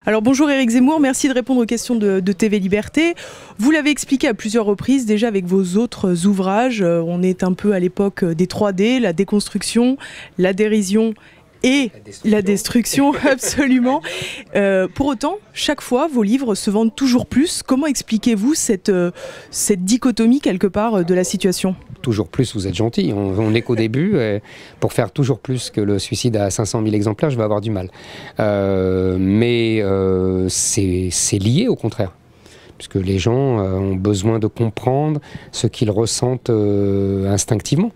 Alors bonjour Éric Zemmour, merci de répondre aux questions de TV Liberté. Vous l'avez expliqué à plusieurs reprises déjà avec vos autres ouvrages. On est un peu à l'époque des 3D, la déconstruction, la dérision et la destruction, absolument. Pour autant, chaque fois, vos livres se vendent toujours plus. Comment expliquez-vous cette dichotomie quelque part de la situation ? Toujours plus, vous êtes gentil. On n'est qu'au début. Pour faire toujours plus que le suicide à 500 000 exemplaires, je vais avoir du mal. Mais c'est lié au contraire. Puisque les gens ont besoin de comprendre ce qu'ils ressentent instinctivement.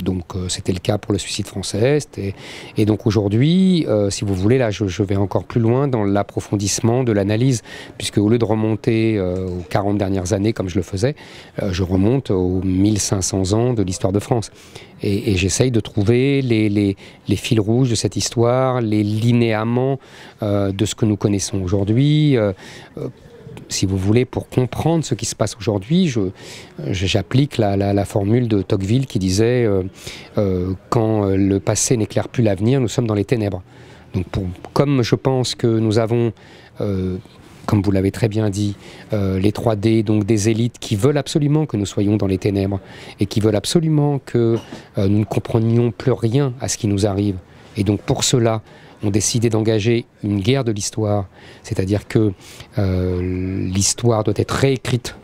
Donc c'était le cas pour le suicide français. Et donc aujourd'hui, si vous voulez, là je vais encore plus loin dans l'approfondissement de l'analyse, puisque au lieu de remonter aux 40 dernières années comme je le faisais, je remonte aux 1500 ans de l'histoire de France. Et j'essaye de trouver les fils rouges de cette histoire, les linéaments de ce que nous connaissons aujourd'hui. Si vous voulez, pour comprendre ce qui se passe aujourd'hui, j'applique la formule de Tocqueville qui disait quand le passé n'éclaire plus l'avenir, nous sommes dans les ténèbres. Donc comme je pense que nous avons, comme vous l'avez très bien dit, les 3D, donc des élites qui veulent absolument que nous soyons dans les ténèbres et qui veulent absolument que nous ne comprenions plus rien à ce qui nous arrive. Et donc pour cela, ont décidé d'engager une guerre de l'histoire, c'est-à-dire que l'histoire doit être réécrite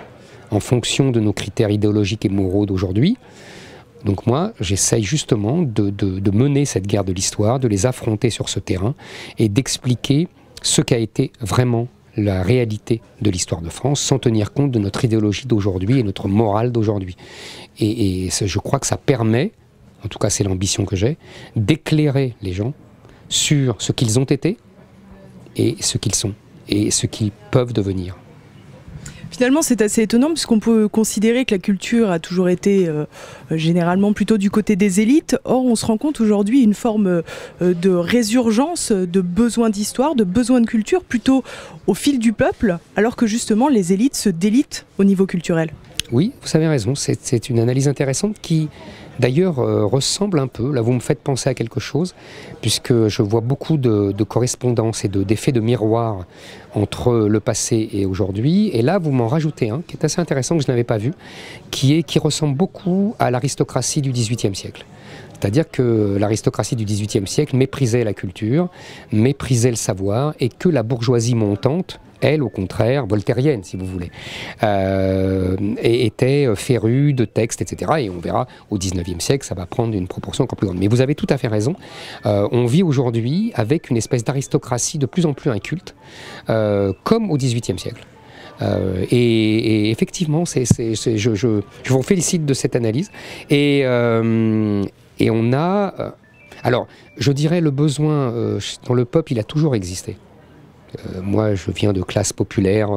en fonction de nos critères idéologiques et moraux d'aujourd'hui. Donc moi, j'essaye justement de mener cette guerre de l'histoire, de les affronter sur ce terrain et d'expliquer ce qu'a été vraiment la réalité de l'histoire de France, sans tenir compte de notre idéologie d'aujourd'hui et notre morale d'aujourd'hui. Et je crois que ça permet, en tout cas c'est l'ambition que j'ai, d'éclairer les gens sur ce qu'ils ont été et ce qu'ils sont et ce qu'ils peuvent devenir. Finalement, c'est assez étonnant puisqu'on peut considérer que la culture a toujours été généralement plutôt du côté des élites. Or, on se rend compte aujourd'hui une forme de résurgence, de besoin d'histoire, de besoin de culture plutôt au fil du peuple, alors que justement les élites se délitent au niveau culturel. Oui, vous avez raison, c'est une analyse intéressante qui d'ailleurs ressemble un peu, là vous me faites penser à quelque chose, puisque je vois beaucoup de correspondances et d'effets de miroir entre le passé et aujourd'hui, et là vous m'en rajoutez un qui est assez intéressant que je n'avais pas vu, qui ressemble beaucoup à l'aristocratie du XVIIIe siècle. C'est-à-dire que l'aristocratie du XVIIIe siècle méprisait la culture, méprisait le savoir, et que la bourgeoisie montante, elle, au contraire, voltairienne, si vous voulez, était férue de textes, etc. Et on verra, au XIXe siècle, ça va prendre une proportion encore plus grande. Mais vous avez tout à fait raison. On vit aujourd'hui avec une espèce d'aristocratie de plus en plus inculte, comme au XVIIIe siècle. Et effectivement, je vous félicite de cette analyse. Et on a... alors, je dirais, le besoin dans le peuple, il a toujours existé. Moi, je viens de classe populaire,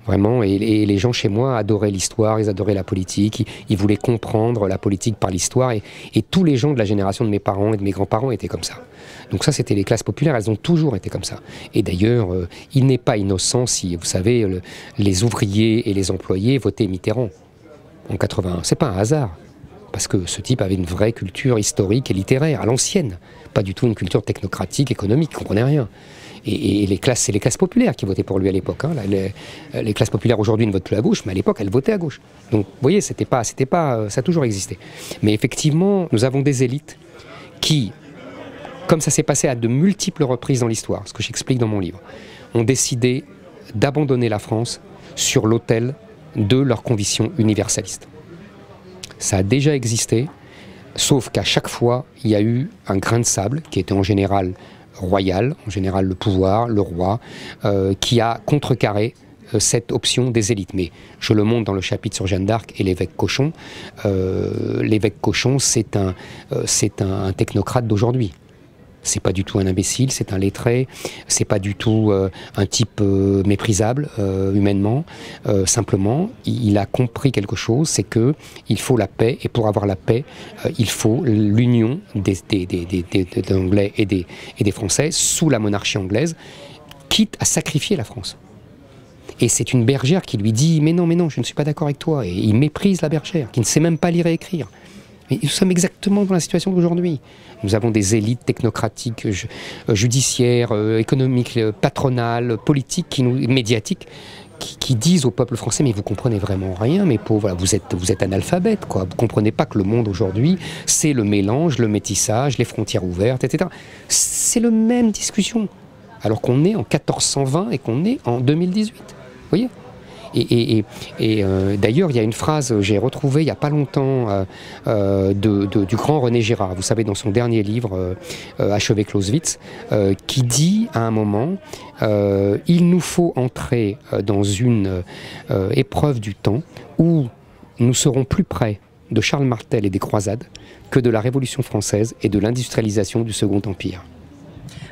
vraiment, et les gens chez moi adoraient l'histoire, ils adoraient la politique, ils voulaient comprendre la politique par l'histoire, et tous les gens de la génération de mes parents et de mes grands-parents étaient comme ça. Donc ça, c'était les classes populaires, elles ont toujours été comme ça. Et d'ailleurs, il n'est pas innocent si, vous savez, les ouvriers et les employés votaient Mitterrand en 81. C'est pas un hasard. Parce que ce type avait une vraie culture historique et littéraire, à l'ancienne. Pas du tout une culture technocratique, économique, il ne comprenait rien. Et c'est les classes populaires qui votaient pour lui à l'époque. Hein. Les classes populaires aujourd'hui ne votent plus à gauche, mais à l'époque, elles votaient à gauche. Donc, vous voyez, ça a toujours existé. Mais effectivement, nous avons des élites qui, comme ça s'est passé à de multiples reprises dans l'histoire, ce que j'explique dans mon livre, ont décidé d'abandonner la France sur l'autel de leurs convictions universalistes. Ça a déjà existé, sauf qu'à chaque fois, il y a eu un grain de sable qui était en général royal, en général le pouvoir, le roi, qui a contrecarré cette option des élites. Mais je le montre dans le chapitre sur Jeanne d'Arc et l'évêque Cochon. L'évêque Cochon, c'est un technocrate d'aujourd'hui. C'est pas du tout un imbécile, c'est un lettré, c'est pas du tout un type méprisable humainement. Simplement, il a compris quelque chose, c'est que il faut la paix, et pour avoir la paix, il faut l'union des Anglais et des Français sous la monarchie anglaise, quitte à sacrifier la France. Et c'est une bergère qui lui dit « mais non, je ne suis pas d'accord avec toi ». Et il méprise la bergère, qui ne sait même pas lire et écrire. Mais nous sommes exactement dans la situation d'aujourd'hui. Nous avons des élites technocratiques, judiciaires, économiques, patronales, politiques, médiatiques, qui disent au peuple français, mais vous comprenez vraiment rien, mes pauvres, vous êtes analphabètes, quoi. Vous comprenez pas que le monde aujourd'hui, c'est le mélange, le métissage, les frontières ouvertes, etc. C'est la même discussion, alors qu'on est en 1420 et qu'on est en 2018. Vous voyez ? Et d'ailleurs, il y a une phrase que j'ai retrouvée il n'y a pas longtemps du grand René Girard, vous savez, dans son dernier livre, Achevé Clausewitz, qui dit à un moment, il nous faut entrer dans une épreuve du temps où nous serons plus près de Charles Martel et des croisades que de la Révolution française et de l'industrialisation du Second Empire.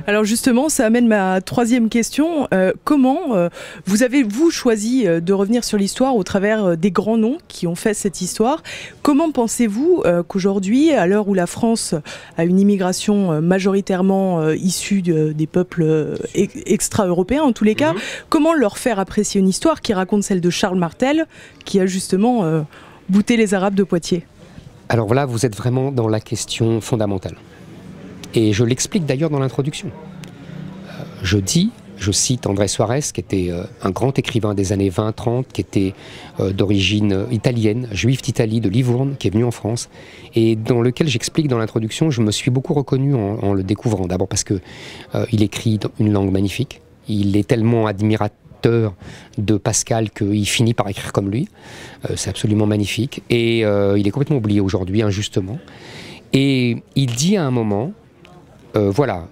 Alors justement, ça amène ma troisième question. Comment vous avez-vous choisi de revenir sur l'histoire au travers des grands noms qui ont fait cette histoire? Comment pensez-vous qu'aujourd'hui, à l'heure où la France a une immigration majoritairement issue des peuples extra-européens, en tous les cas, comment leur faire apprécier une histoire qui raconte celle de Charles Martel, qui a justement bouté les Arabes de Poitiers? Alors voilà, vous êtes vraiment dans la question fondamentale. Et je l'explique d'ailleurs dans l'introduction. Je cite André Suarez, qui était un grand écrivain des années 20-30, qui était d'origine italienne, juif d'Italie, de Livourne, qui est venu en France, et dans lequel j'explique dans l'introduction, je me suis beaucoup reconnu en le découvrant. D'abord parce qu'il écrit une langue magnifique, il est tellement admirateur de Pascal qu'il finit par écrire comme lui, c'est absolument magnifique, et il est complètement oublié aujourd'hui, injustement. Et il dit à un moment, voilà,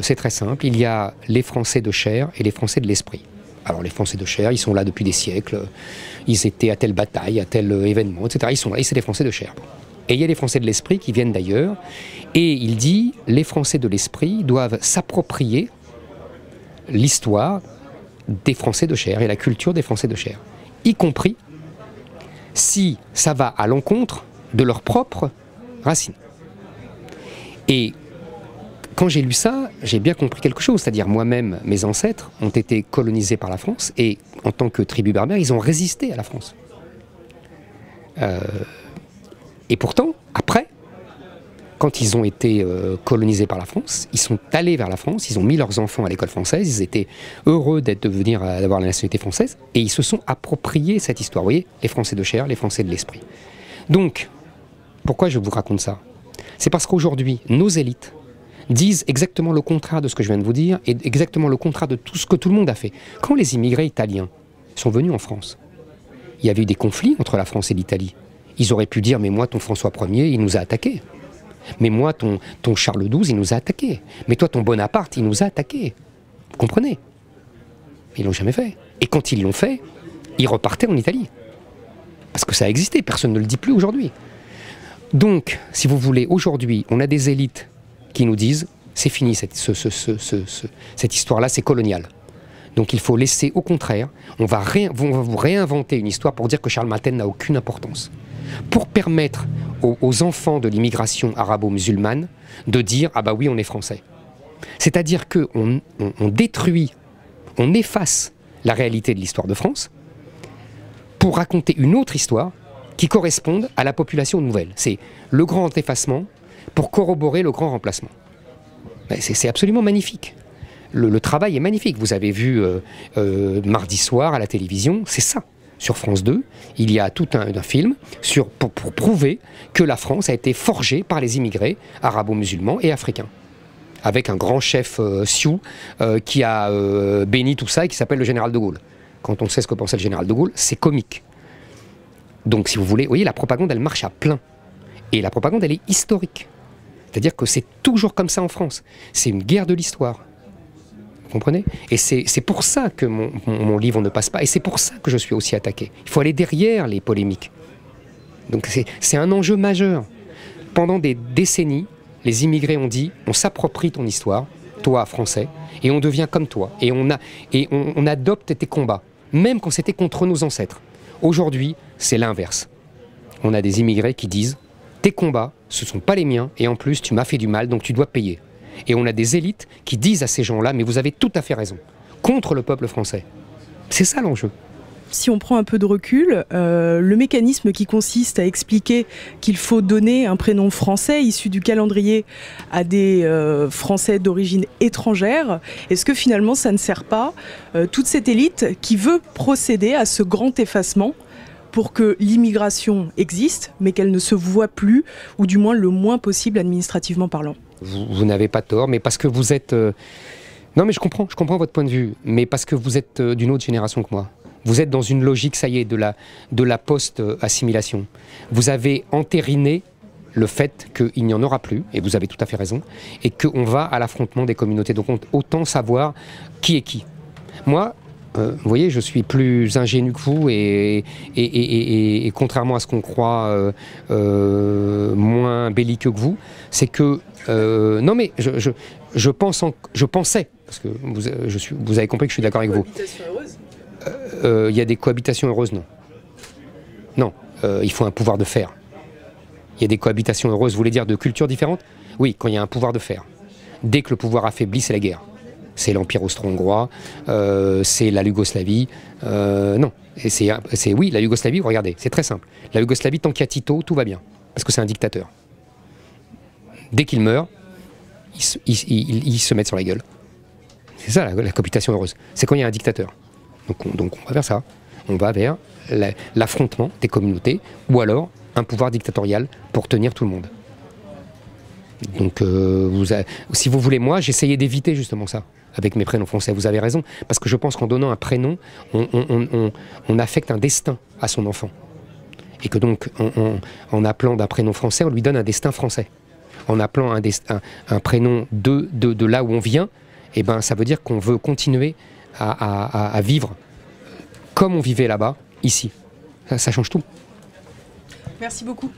c'est très simple, il y a les Français de chair et les Français de l'esprit. Alors les Français de chair, ils sont là depuis des siècles, ils étaient à telle bataille, à tel événement, etc. Ils sont là, et c'est les Français de chair. Et il y a les Français de l'esprit qui viennent d'ailleurs, et il dit, les Français de l'esprit doivent s'approprier l'histoire des Français de chair et la culture des Français de chair, y compris si ça va à l'encontre de leurs propres racines. Et quand j'ai lu ça, j'ai bien compris quelque chose, c'est-à-dire moi-même, mes ancêtres ont été colonisés par la France et en tant que tribu berbère, ils ont résisté à la France. Et pourtant, après, quand ils ont été colonisés par la France, ils sont allés vers la France, ils ont mis leurs enfants à l'école française, ils étaient heureux d'avoir la nationalité française et ils se sont appropriés cette histoire. Vous voyez, les Français de chair, les Français de l'esprit. Donc, pourquoi je vous raconte ça? C'est parce qu'aujourd'hui, nos élites disent exactement le contraire de ce que je viens de vous dire et exactement le contraire de tout ce que tout le monde a fait. Quand les immigrés italiens sont venus en France, il y avait eu des conflits entre la France et l'Italie. Ils auraient pu dire, mais moi, ton François Ier, il nous a attaqués. Mais moi, ton Charles XII, il nous a attaqués. Mais toi, ton Bonaparte, il nous a attaqués. Vous comprenez? Ils l'ont jamais fait. Et quand ils l'ont fait, ils repartaient en Italie. Parce que ça a existé, personne ne le dit plus aujourd'hui. Donc, si vous voulez, aujourd'hui, on a des élites qui nous disent c'est fini, cette histoire-là, c'est colonial. Donc il faut laisser, au contraire, on va vous réinventer une histoire pour dire que Charles Martel n'a aucune importance. Pour permettre aux enfants de l'immigration arabo-musulmane de dire ah bah oui, on est français. C'est-à-dire qu'on détruit, on efface la réalité de l'histoire de France pour raconter une autre histoire qui corresponde à la population nouvelle. C'est le grand effacement pour corroborer le grand remplacement. C'est absolument magnifique. Le travail est magnifique. Vous avez vu mardi soir à la télévision, c'est ça. Sur France 2, il y a tout un film pour prouver que la France a été forgée par les immigrés arabo-musulmans et africains. Avec un grand chef Sioux qui a béni tout ça et qui s'appelle le général de Gaulle. Quand on sait ce que pensait le général de Gaulle, c'est comique. Donc si vous voulez, vous voyez, la propagande, elle marche à plein. Et la propagande, elle est historique. C'est-à-dire que c'est toujours comme ça en France. C'est une guerre de l'histoire. Vous comprenez? Et c'est pour ça que mon livre ne passe pas. Et c'est pour ça que je suis aussi attaqué. Il faut aller derrière les polémiques. Donc c'est un enjeu majeur. Pendant des décennies, les immigrés ont dit on s'approprie ton histoire, toi, Français, et on devient comme toi. Et on adopte tes combats, même quand c'était contre nos ancêtres. Aujourd'hui, c'est l'inverse. On a des immigrés qui disent tes combats, ce ne sont pas les miens, et en plus, tu m'as fait du mal, donc tu dois payer. Et on a des élites qui disent à ces gens-là, mais vous avez tout à fait raison, contre le peuple français. C'est ça l'enjeu. si on prend un peu de recul, le mécanisme qui consiste à expliquer qu'il faut donner un prénom français issu du calendrier à des Français d'origine étrangère, est-ce que finalement ça ne sert pas toute cette élite qui veut procéder à ce grand effacement pour que l'immigration existe, mais qu'elle ne se voit plus, ou du moins le moins possible administrativement parlant? Vous n'avez pas tort, mais parce que vous êtes... Non mais je comprends votre point de vue, mais parce que vous êtes d'une autre génération que moi. Vous êtes dans une logique, ça y est, de la post-assimilation. Vous avez entériné le fait qu'il n'y en aura plus, et vous avez tout à fait raison, et qu'on va à l'affrontement des communautés. Donc autant savoir qui est qui. Moi, vous voyez, je suis plus ingénu que vous, et contrairement à ce qu'on croit, moins belliqueux que vous, c'est que... non mais je pensais, parce que vous avez compris que je suis d'accord avec vous. Il y a des cohabitations heureuses, non. Non, il faut un pouvoir de faire. Il y a des cohabitations heureuses, vous voulez dire de cultures différentes? Oui, quand il y a un pouvoir de faire. Dès que le pouvoir affaiblit, c'est la guerre. C'est l'Empire austro-hongrois, c'est la Yougoslavie. Non, oui, la Yougoslavie, regardez, c'est très simple. La Yougoslavie, tant qu'il y a Tito, tout va bien, parce que c'est un dictateur. Dès qu'il meurt, ils se mettent sur la gueule. C'est ça la cohabitation heureuse. C'est quand il y a un dictateur. Donc on va vers ça. On va vers l'affrontement des communautés ou alors un pouvoir dictatorial pour tenir tout le monde. Donc si vous voulez, moi j'essayais d'éviter justement ça avec mes prénoms français. Vous avez raison, parce que je pense qu'en donnant un prénom, on affecte un destin à son enfant. Et que donc en appelant d'un prénom français, on lui donne un destin français. En appelant un prénom de là où on vient, eh ben, ça veut dire qu'on veut continuer à vivre comme on vivait là-bas, ici. Ça change tout. Merci beaucoup.